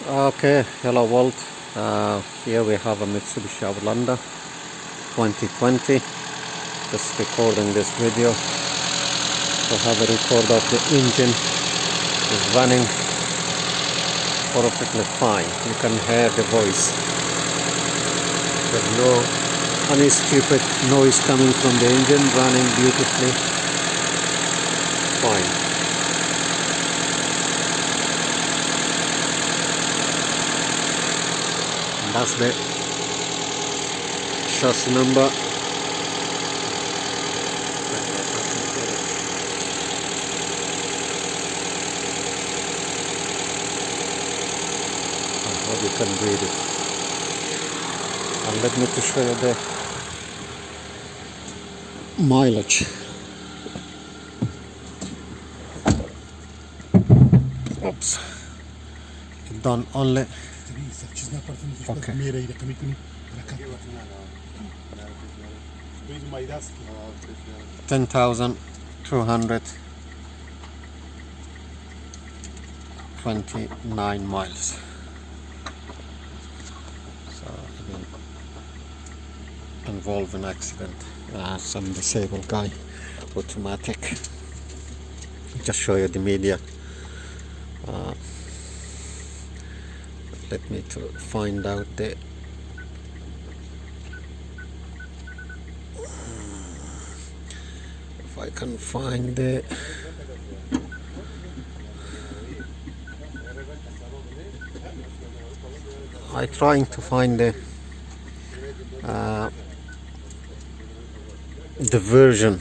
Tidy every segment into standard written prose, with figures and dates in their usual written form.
Okay, hello world. Here we have a Mitsubishi Outlander 2020. Just recording this video to have a record of the engine is running perfectly fine. You can hear the voice. There's no any stupid noise coming from the engine, running beautifully fine. That's the chassis number. I hope you can read it. And let me to show you the mileage. Oops. Done only. Okay. 10,229 miles. So again, involved in accident. Some disabled guy, automatic. Just show you the media. Let me to find out the if I can find the I trying to find the version.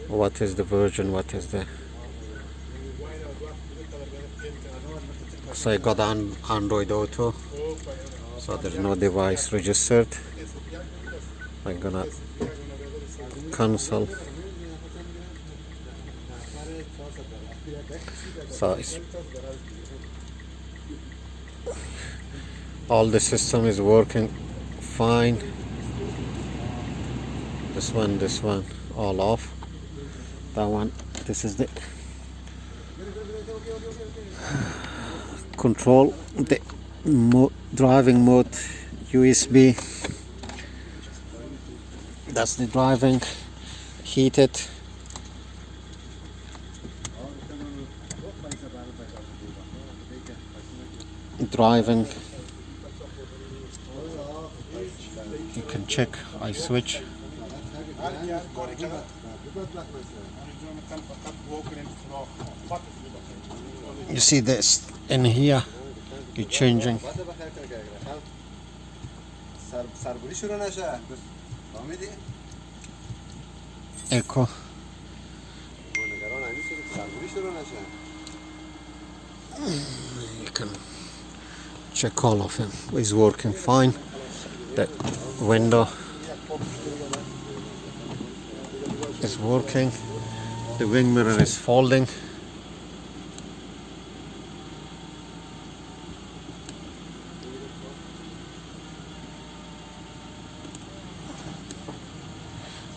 What is the version? What is the So I got on Android Auto, so there's no device registered. I'm gonna cancel. So all the system is working fine. This one, all off. That one, this is the control, the driving mode, USB. That's the driving, heated. Driving. You can check. I switch. You see this in here. You're changing. Echo. You can check all of them. It's working fine. The window is working. The wing mirror is folding.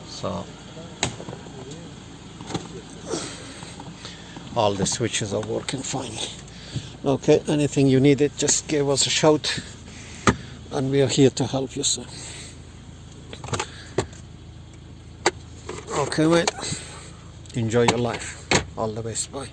So all the switches are working fine. Okay, anything you need it, just give us a shout and we are here to help you, sir. Okay, mate. Enjoy your life. All the best. Bye.